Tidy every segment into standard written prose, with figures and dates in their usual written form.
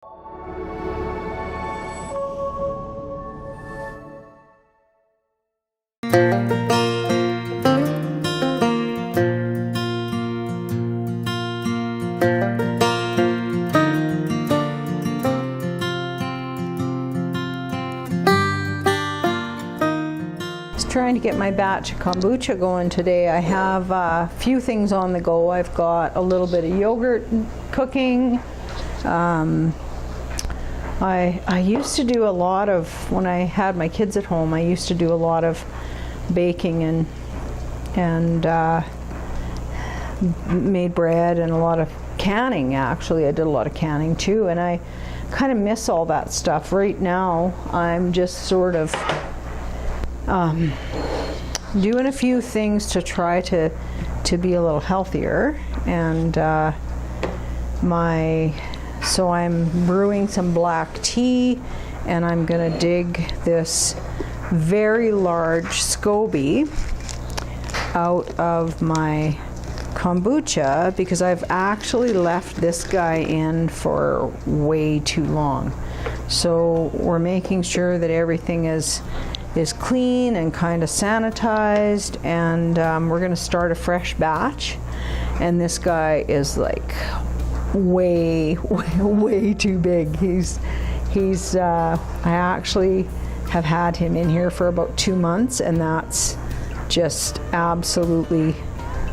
Trying to get my batch of kombucha going today. I have a few things on the go. I've got a little bit of yogurt cooking. I used to do a lot of, when I had my kids at home, I used to do a lot of baking and made bread and a lot of canning. Actually, I did a lot of canning too, and I kind of miss all that stuff. Right now, I'm just sort of doing a few things to try to be a little healthier, and so I'm brewing some black tea, and I'm gonna dig this very large SCOBY out of my kombucha because I've actually left this guy in for way too long. So we're making sure that everything is clean and kind of sanitized, and we're going to start a fresh batch. And this guy is like way too big. He's I actually have had him in here for about 2 months, and that's just absolutely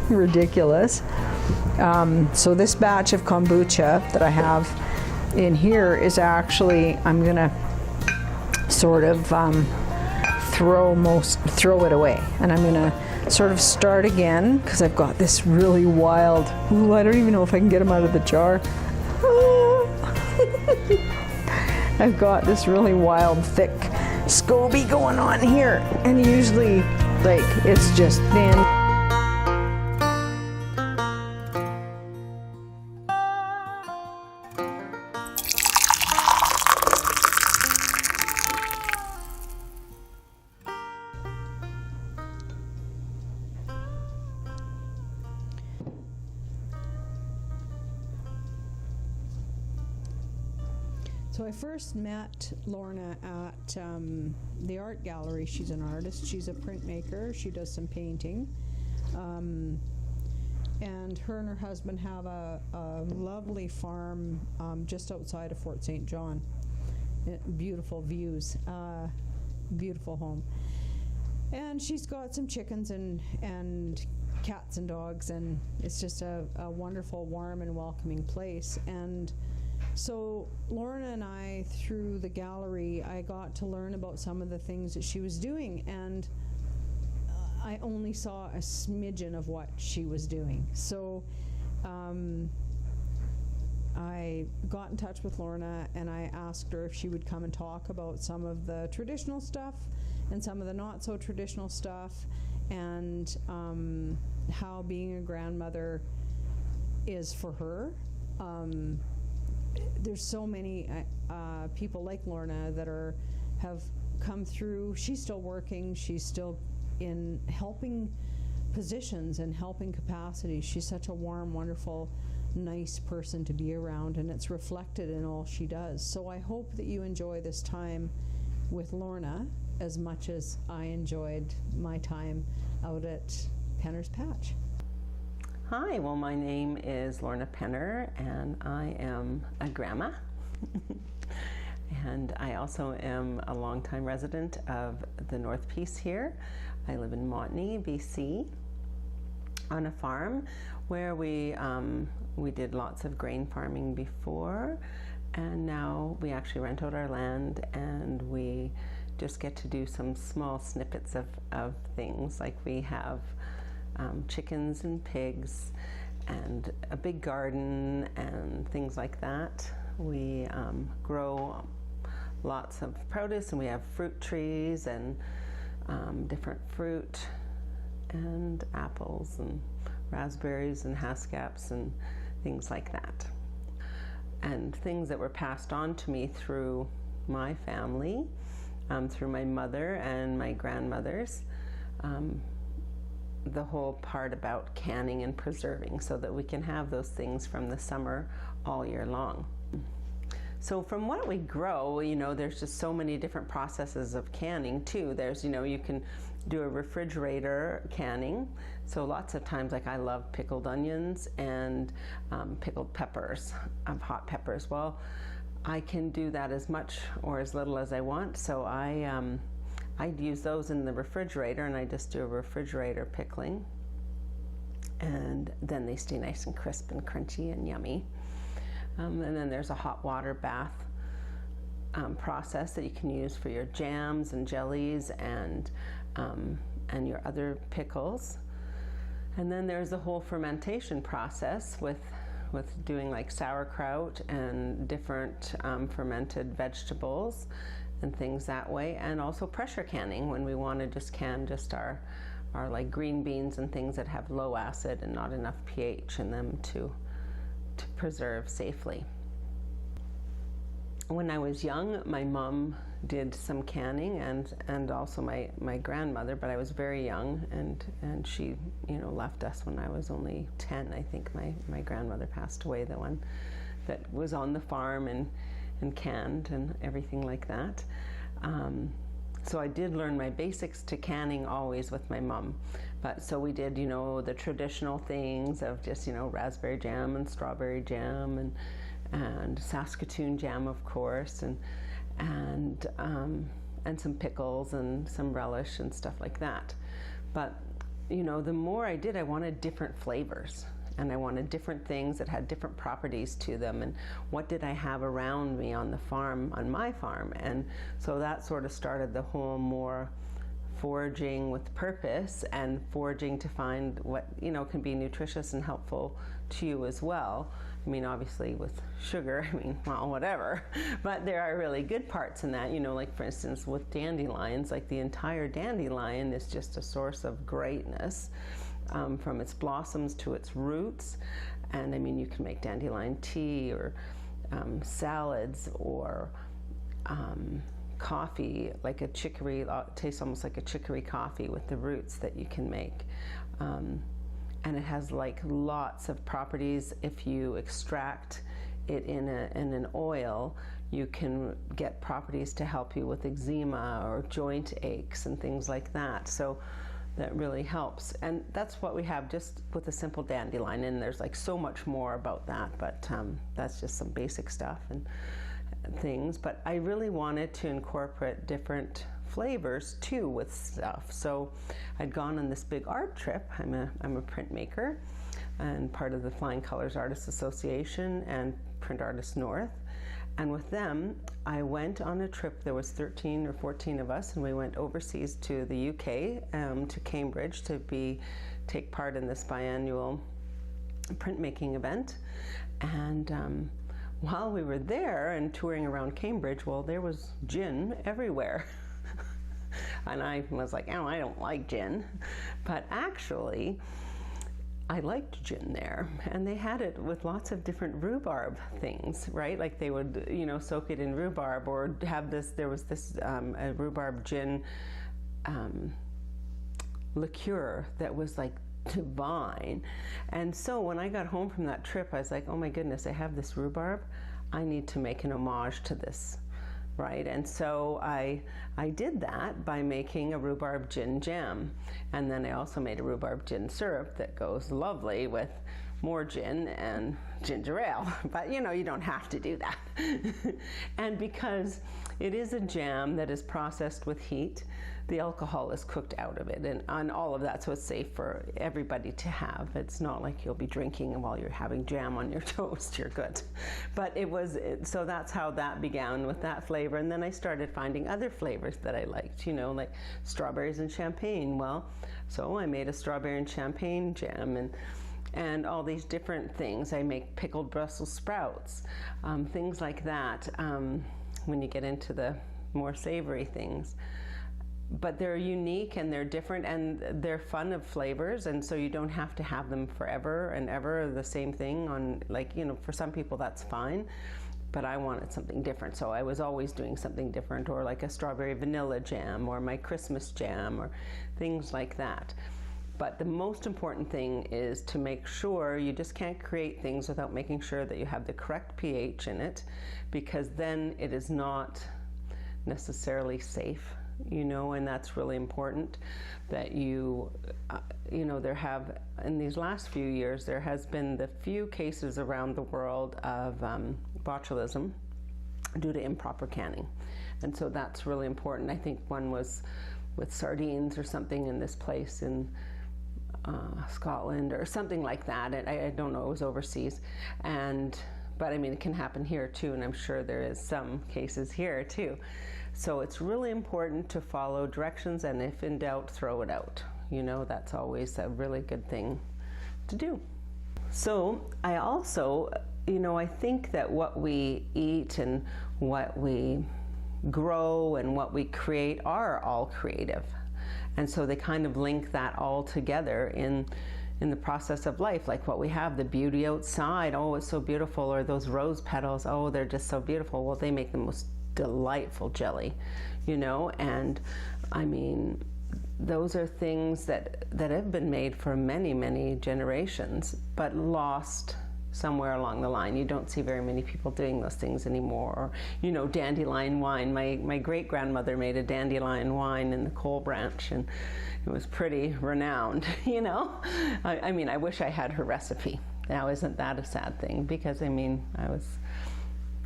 ridiculous. So this batch of kombucha that I have in here is actually, I'm gonna sort of throw it away, and I'm gonna sort of start again because I've got this really wild, I don't even know if I can get him out of the jar. I've got this really wild thick SCOBY going on here, and usually like it's just thin. So I first met Lorna at the art gallery. She's an artist. She's a printmaker. She does some painting. And her and her husband have a lovely farm just outside of Fort St. John. Beautiful views. Beautiful home. And she's got some chickens and cats and dogs, and it's just a wonderful, warm and welcoming place. And so Lorna and I, through the gallery, I got to learn about some of the things that she was doing, and I only saw a smidgen of what she was doing. So I got in touch with Lorna, and I asked her if she would come and talk about some of the traditional stuff and some of the not so traditional stuff, and how being a grandmother is for her. There's so many people like Lorna that have come through. She's still working. She's still in helping positions and helping capacities. She's such a warm, wonderful, nice person to be around, and it's reflected in all she does. So I hope that you enjoy this time with Lorna as much as I enjoyed my time out at Penner's Patch. Hi, well, my name is Lorna Penner, and I am a grandma. And I also am a longtime resident of the North Peace here. I live in Montney, BC, on a farm where we did lots of grain farming before, and now we actually rent out our land, and we just get to do some small snippets of things. Like we have chickens and pigs and a big garden and things like that. We grow lots of produce, and we have fruit trees and different fruit and apples and raspberries and haskaps and things like that. And things that were passed on to me through my family, through my mother and my grandmothers. The whole part about canning and preserving so that we can have those things from the summer all year long. So from what we grow, you know, there's just so many different processes of canning too. There's, you know, you can do a refrigerator canning. So lots of times, like I love pickled onions and pickled peppers, hot peppers. Well, I can do that as much or as little as I want. So I'd use those in the refrigerator, and I just do a refrigerator pickling. And then they stay nice and crisp and crunchy and yummy. And then there's a hot water bath process that you can use for your jams and jellies and your other pickles. And then there's the whole fermentation process with doing like sauerkraut and different fermented vegetables and things that way, and also pressure canning when we want to just can just our like green beans and things that have low acid and not enough pH in them to preserve safely. When I was young, my mom did some canning and also my grandmother, but I was very young, and she, you know, left us when I was only 10. I think my grandmother passed away, the one that was on the farm and canned and everything like that. So I did learn my basics to canning always with my mom. But so we did, you know, the traditional things of just, you know, raspberry jam and strawberry jam and Saskatoon jam, of course, and some pickles and some relish and stuff like that. But, you know, the more I did, I wanted different flavors. And I wanted different things that had different properties to them, and what did I have around me on the farm, on my farm. And so that sort of started the whole more foraging with purpose and foraging to find what, you know, can be nutritious and helpful to you as well. I mean, obviously with sugar, I mean, well, whatever, but there are really good parts in that, you know, like for instance with dandelions, like the entire dandelion is just a source of greatness. From its blossoms to its roots. And I mean, you can make dandelion tea or salads or coffee, like a chicory, it tastes almost like a chicory coffee with the roots that you can make. And it has like lots of properties. If you extract it in an oil, you can get properties to help you with eczema or joint aches and things like that. So that really helps. And that's what we have just with a simple dandelion, and there's like so much more about that, but that's just some basic stuff and things. But I really wanted to incorporate different flavors too with stuff. So I'd gone on this big art trip. I'm a printmaker and part of the Flying Colors Artists Association and Print Artists North. And with them, I went on a trip. There was 13 or 14 of us, and we went overseas to the UK, to Cambridge, to take part in this biannual printmaking event. And while we were there and touring around Cambridge, well, there was gin everywhere. And I was like, oh, I don't like gin. But actually, I liked gin there, and they had it with lots of different rhubarb things, right? Like they would, you know, soak it in rhubarb, or have this, there was this a rhubarb gin liqueur that was like divine. And so when I got home from that trip, I was like, oh my goodness, I have this rhubarb. I need to make an homage to this. Right, and so I did that by making a rhubarb gin jam, and then I also made a rhubarb gin syrup that goes lovely with more gin and ginger ale. But you know, you don't have to do that. And because it is a jam that is processed with heat, the alcohol is cooked out of it and all of that, so it's safe for everybody to have. It's not like you'll be drinking while you're having jam on your toast. You're good. But so that's how that began, with that flavor. And then I started finding other flavors that I liked, you know, like strawberries and champagne. Well, so I made a strawberry and champagne jam, and all these different things. I make pickled Brussels sprouts, things like that, when you get into the more savory things. But they're unique and they're different and they're fun of flavors, and so you don't have to have them forever and ever the same thing on, like, you know, for some people that's fine, but I wanted something different, so I was always doing something different, or like a strawberry vanilla jam or my Christmas jam or things like that. But the most important thing is to make sure you just can't create things without making sure that you have the correct pH in it, because then it is not necessarily safe, you know, and that's really important that you know, there have, in these last few years, there has been the few cases around the world of botulism due to improper canning. And so that's really important. I think one was with sardines or something in this place in Scotland or something like that. And I don't know, it was overseas. But I mean, it can happen here too, and I'm sure there is some cases here too. So it's really important to follow directions, and if in doubt, throw it out. You know, that's always a really good thing to do. So I also, you know, I think that what we eat and what we grow and what we create are all creative. And so they kind of link that all together in the process of life, like what we have, the beauty outside, oh, it's so beautiful, or those rose petals, oh, they're just so beautiful. Well, they make the most delightful jelly, you know, and I mean, those are things that have been made for many, many generations, but lost somewhere along the line. You don't see very many people doing those things anymore. Or, you know, dandelion wine. My great-grandmother made a dandelion wine in the coal branch, and it was pretty renowned, you know. I mean, I wish I had her recipe. Now, isn't that a sad thing? Because, I mean, it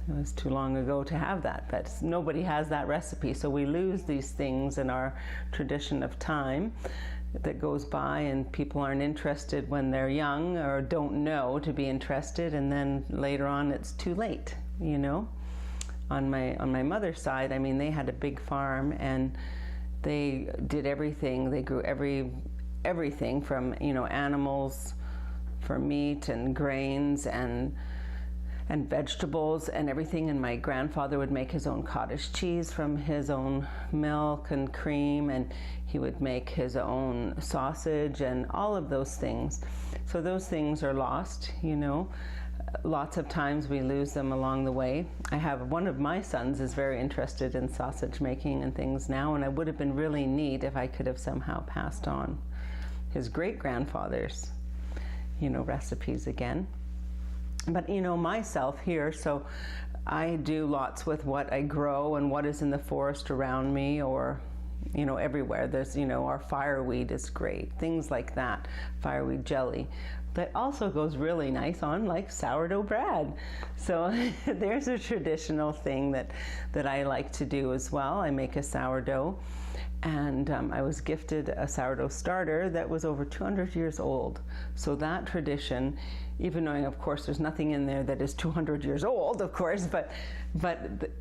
was too long ago to have that, but nobody has that recipe. So we lose these things in our tradition of time that goes by, and people aren't interested when they're young or don't know to be interested, and then later on it's too late, you know. On my mother's side, I mean, they had a big farm, and they did everything. They grew everything from, you know, animals for meat and grains and vegetables and everything. And my grandfather would make his own cottage cheese from his own milk and cream, and he would make his own sausage and all of those things. So those things are lost, you know. Lots of times we lose them along the way. I have one of my sons is very interested in sausage making and things now, and it would have been really neat if I could have somehow passed on his great-grandfather's, you know, recipes again. But, you know, myself here, so I do lots with what I grow and what is in the forest around me, or, you know, everywhere. There's, you know, our fireweed is great, things like that, fireweed jelly. That also goes really nice on like sourdough bread. So there's a traditional thing that I like to do as well. I make a sourdough, and I was gifted a sourdough starter that was over 200 years old. So that tradition, even knowing, of course, there's nothing in there that is 200 years old, of course, but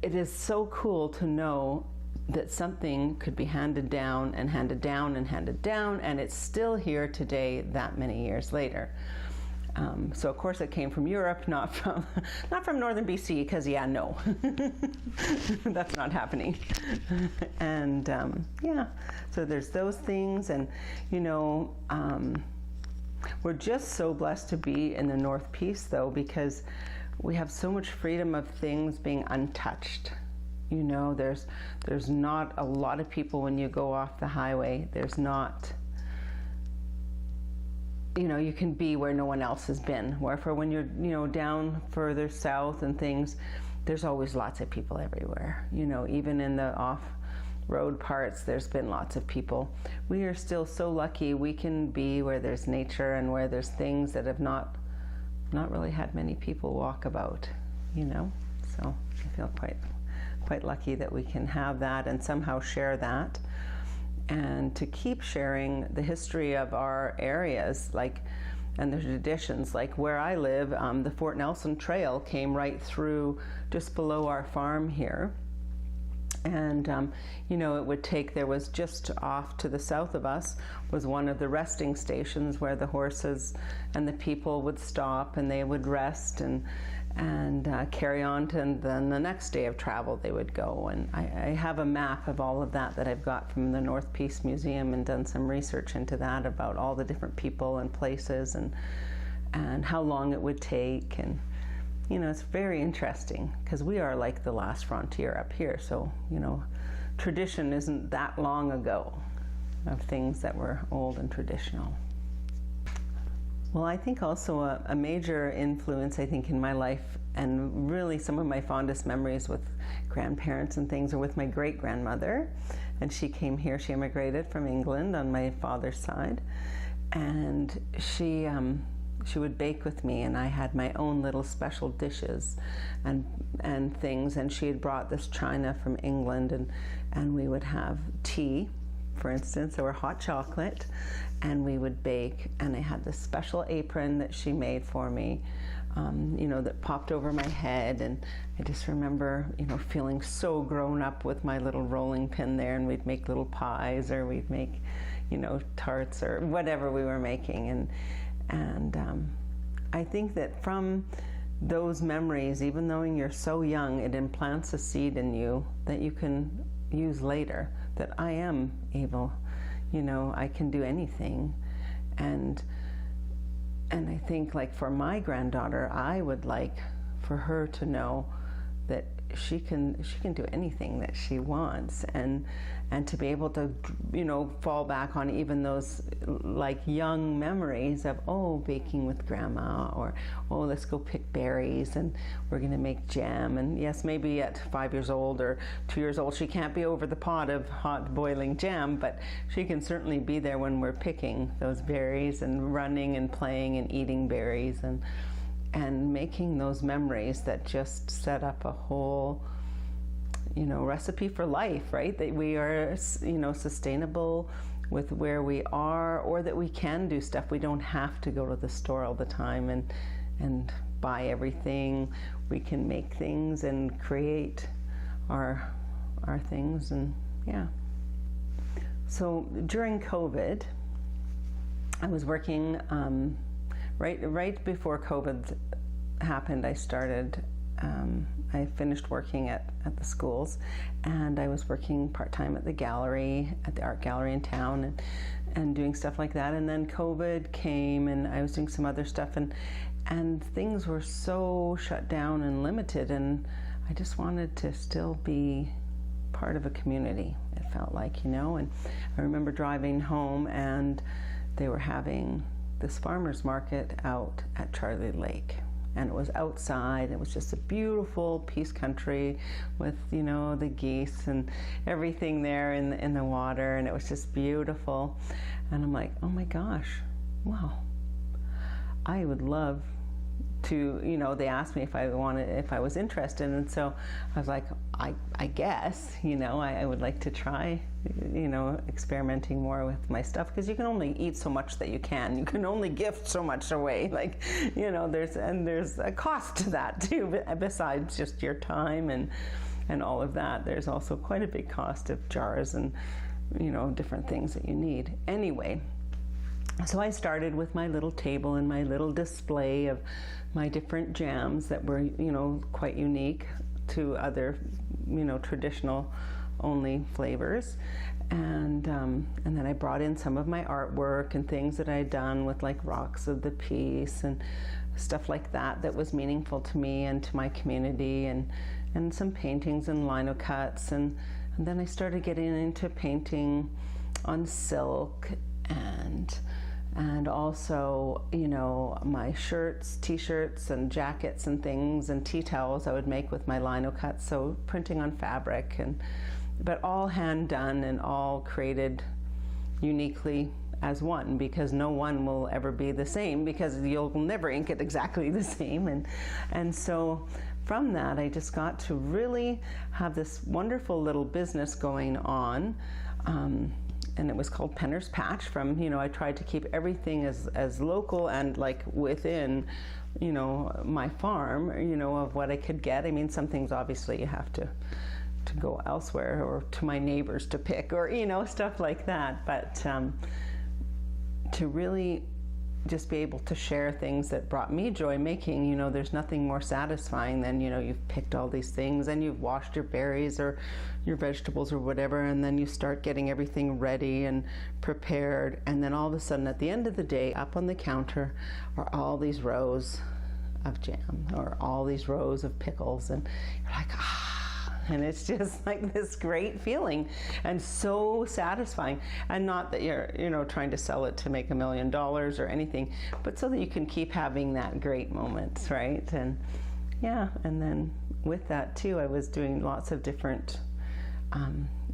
it is so cool to know that something could be handed down and handed down and handed down, and it's still here today that many years later. So of course it came from Europe, not from northern BC, because yeah, no, that's not happening. And yeah, so there's those things, and you know, we're just so blessed to be in the North Peace, though, because we have so much freedom of things being untouched. You know, there's not a lot of people when you go off the highway. There's not, you know, you can be where no one else has been. Wherefore, when you're, you know, down further south and things, there's always lots of people everywhere. You know, even in the off-road parts, there's been lots of people. We are still so lucky we can be where there's nature and where there's things that have not really had many people walk about, you know. So I feel quite lucky that we can have that and somehow share that, and to keep sharing the history of our areas, like, and the traditions. Like where I live, the Fort Nelson Trail came right through just below our farm here. And, you know, it would take, there was just off to the south of us was one of the resting stations where the horses and the people would stop and they would rest and carry on to, and then the next day of travel they would go. And I have a map of all of that I've got from the North Peace Museum, and done some research into that about all the different people and places and how long it would take. And you know, it's very interesting because we are like the last frontier up here. So, you know, tradition isn't that long ago of things that were old and traditional. Well, I think also a major influence, I think, in my life, and really some of my fondest memories with grandparents and things, are with my great-grandmother. And she came here, she immigrated from England on my father's side. And she would bake with me, and I had my own little special dishes and things. And she had brought this china from England, and we would have tea, for instance, or hot chocolate, and we would bake. And I had this special apron that she made for me, that popped over my head. And I just remember, feeling so grown up with my little rolling pin there, and we'd make little pies, or we'd make, tarts, or whatever we were making. And I think that from those memories, even though you're so young, it implants a seed in you that you can use later, that I am able, I can do anything. And I think, like, for my granddaughter, I would like for her to know that she can do anything that she wants, and to be able to fall back on even those like young memories of, baking with grandma, or let's go pick berries and we're going to make jam. And yes, maybe at 5 years old or 2 years old she can't be over the pot of hot boiling jam, but she can certainly be there when we're picking those berries and running and playing and eating berries and making those memories that just set up a whole, recipe for life, right? That we are, sustainable with where we are, or that we can do stuff. We don't have to go to the store all the time and buy everything. We can make things and create our things, and yeah. So during COVID, I was working, right before COVID happened, I started, I finished working at the schools, and I was working part-time at the gallery, at the art gallery in town, and doing stuff like that. And then COVID came, and I was doing some other stuff, and things were so shut down and limited, and I just wanted to still be part of a community, it felt like, and I remember driving home, and they were having this farmer's market out at Charlie Lake, and it was outside. It was just a beautiful peace country with the geese and everything there in the water, and it was just beautiful. And I'm like, oh my gosh, wow, I would love to, they asked me if I was interested, and so I was like, I guess, I would like to try, experimenting more with my stuff, because you can only eat so much that you can only gift so much away, like, there's a cost to that too, besides just your time and all of that. There's also quite a big cost of jars and, different things that you need. Anyway, so I started with my little table and my little display of my different jams that were, quite unique to other, traditional only flavors. And then I brought in some of my artwork and things that I had done with, like, rocks of the piece and stuff like that was meaningful to me and to my community, and some paintings and lino cuts. And then I started getting into painting on silk, and also, my shirts, t-shirts and jackets and things, and tea towels I would make with my lino cuts, so printing on fabric, but all hand done and all created uniquely as one, because no one will ever be the same, because you'll never ink it exactly the same. And so from that, I just got to really have this wonderful little business going on. And it was called Penner's Patch. I tried to keep everything as local and, like, within, my farm, of what I could get. I mean, some things obviously you have to go elsewhere, or to my neighbors to pick, or, stuff like that. But to really just be able to share things that brought me joy making, there's nothing more satisfying than, you've picked all these things and you've washed your berries or your vegetables or whatever, and then you start getting everything ready and prepared, and then all of a sudden at the end of the day, up on the counter are all these rows of jam or all these rows of pickles, and you're like, And it's just like this great feeling and so satisfying. And not that you're, trying to sell it to make $1 million or anything, but so that you can keep having that great moment, right? And yeah, and then with that too, I was doing lots of different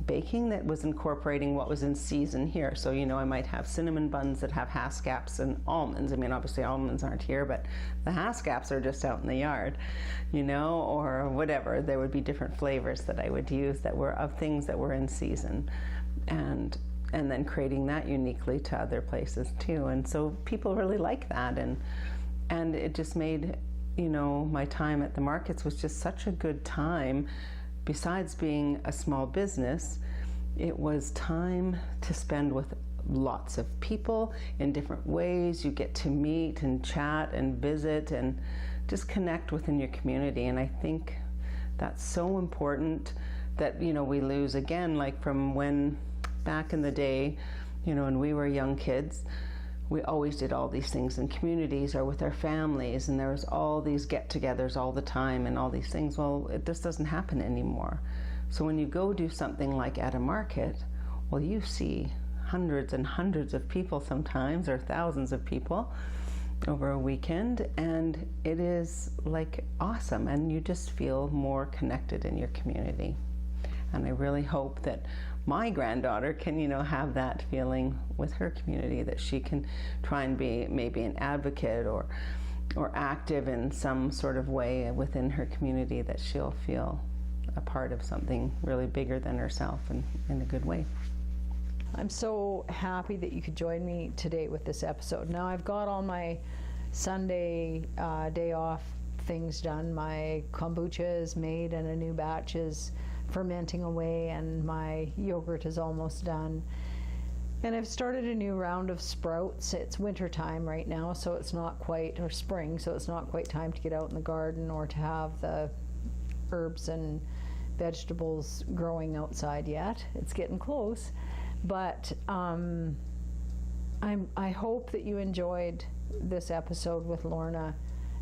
baking that was incorporating what was in season here. So, I might have cinnamon buns that have Haskell's and almonds. I mean, obviously almonds aren't here, but the Haskell's are just out in the yard, or whatever. There would be different flavors that I would use that were of things that were in season, and then creating that uniquely to other places too. And so people really like that, and it just made, my time at the markets was just such a good time. Besides being a small business, it was time to spend with lots of people in different ways. You get to meet and chat and visit and just connect within your community. And I think that's so important that, we lose again, like from when back in the day, when we were young kids, we always did all these things in communities or with our families, and there was all these get-togethers all the time and all these things. Well, it just doesn't happen anymore. So when you go do something like at a market, well, you see hundreds and hundreds of people sometimes, or thousands of people over a weekend, and it is like awesome, and you just feel more connected in your community. And I really hope that my granddaughter can, have that feeling with her community, that she can try and be maybe an advocate or active in some sort of way within her community, that she'll feel a part of something really bigger than herself, and in a good way. I'm so happy that you could join me today with this episode. Now I've got all my Sunday day off things done. My kombucha is made and a new batch is fermenting away, and my yogurt is almost done. And I've started a new round of sprouts. It's winter time right now, so it's not quite, or spring, so it's not quite time to get out in the garden or to have the herbs and vegetables growing outside yet. It's getting close, but I hope that you enjoyed this episode with Lorna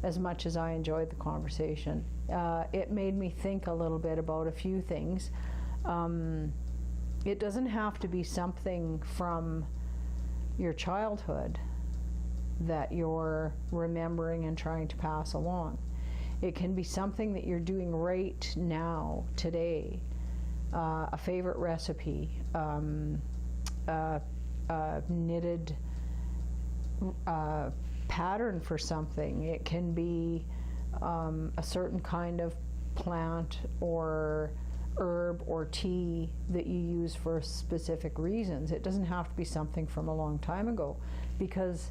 as much as I enjoyed the conversation. It made me think a little bit about a few things. It doesn't have to be something from your childhood that you're remembering and trying to pass along. It can be something that you're doing right now, today. A favorite recipe, knitted pattern for something. It can be a certain kind of plant or herb or tea that you use for specific reasons. It doesn't have to be something from a long time ago, because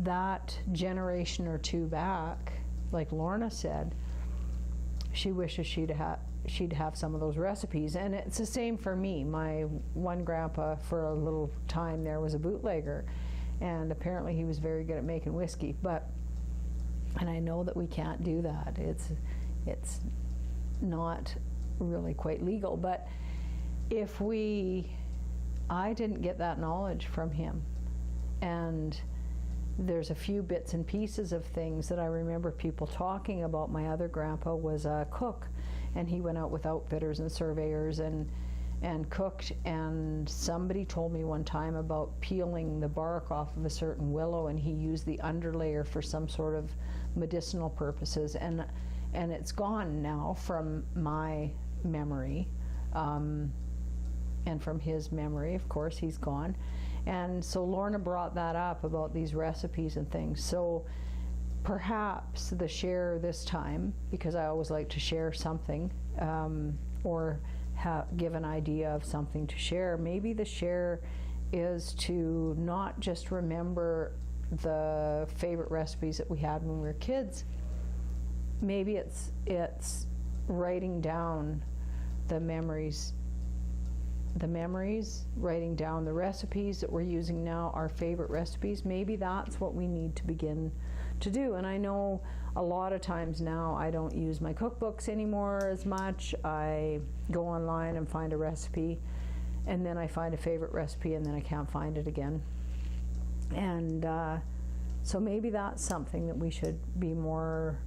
that generation or two back, like Lorna said, she wishes she'd have some of those recipes. And it's the same for me. My one grandpa for a little time there was a bootlegger, and apparently he was very good at making whiskey, and I know that we can't do that. It's not really quite legal, but I didn't get that knowledge from him, and there's a few bits and pieces of things that I remember people talking about. My other grandpa was a cook, and he went out with outfitters and surveyors and cooked, and somebody told me one time about peeling the bark off of a certain willow, and he used the underlayer for some sort of medicinal purposes, and it's gone now from my memory, and from his memory, of course, he's gone. And so Lorna brought that up about these recipes and things. So perhaps the share this time, because I always like to share something, or give an idea of something to share, maybe the share is to not just remember the favorite recipes that we had when we were kids. Maybe it's writing down the memories, writing down the recipes that we're using now, our favorite recipes. Maybe that's what we need to begin to do. And I know a lot of times now I don't use my cookbooks anymore as much. I go online and find a recipe, and then I find a favorite recipe, and then I can't find it again. And so maybe that's something that we should be more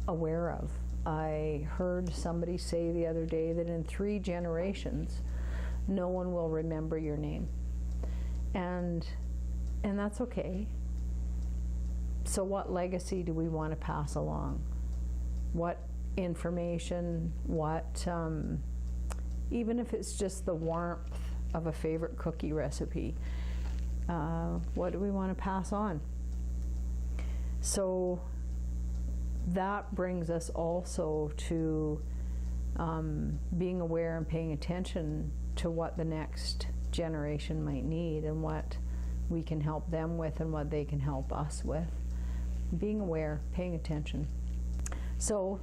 aware of, I heard somebody say the other day that in 3 generations, no one will remember your name. And that's okay. So what legacy do we want to pass along? What information, even if it's just the warmth of a favorite cookie recipe, what do we want to pass on? So that brings us also to being aware and paying attention to what the next generation might need and what we can help them with and what they can help us with. Being aware, paying attention. So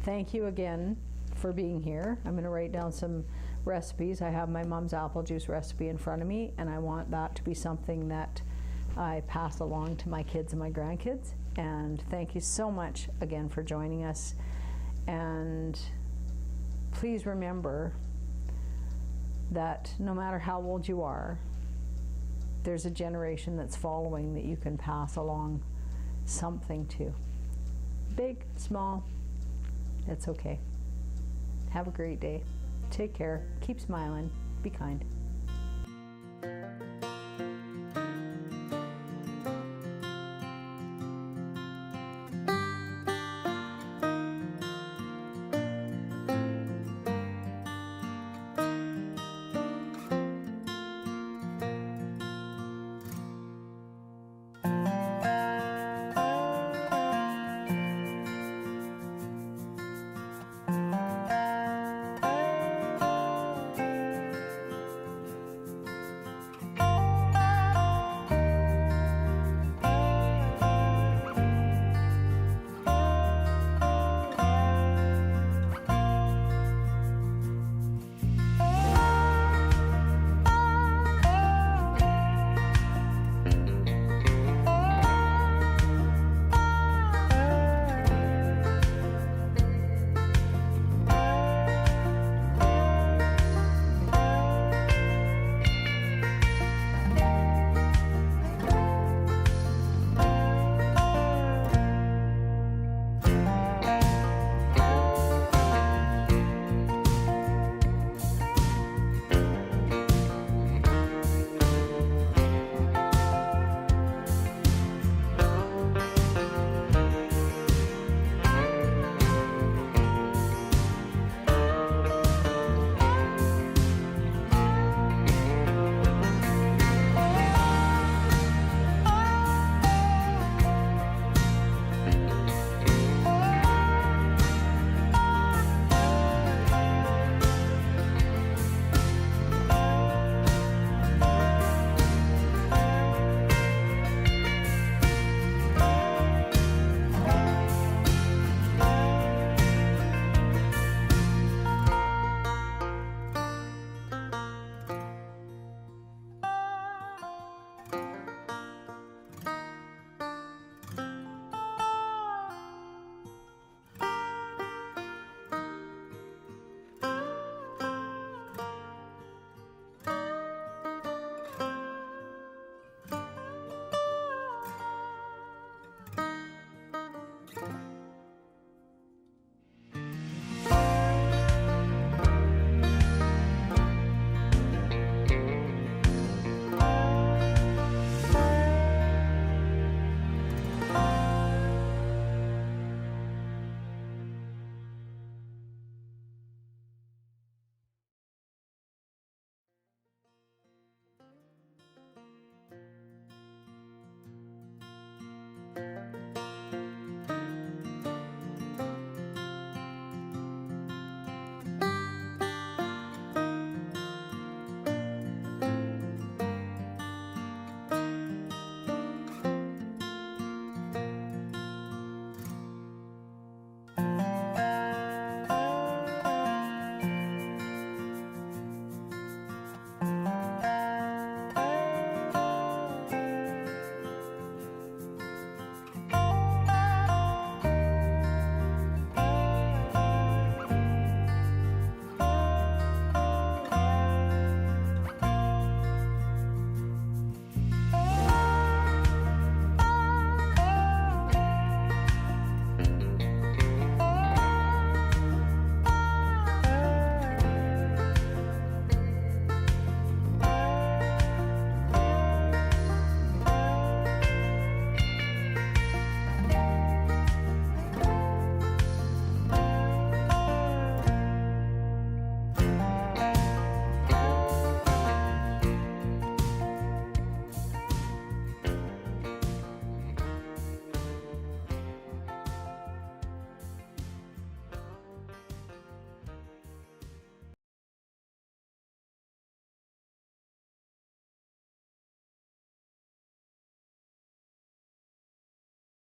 thank you again for being here. I'm going to write down some recipes. I have my mom's apple juice recipe in front of me, and I want that to be something that I pass along to my kids and my grandkids. And thank you so much again for joining us. And please remember that no matter how old you are, there's a generation that's following that you can pass along something to. Big, small, it's okay. Have a great day. Take care. Keep smiling. Be kind.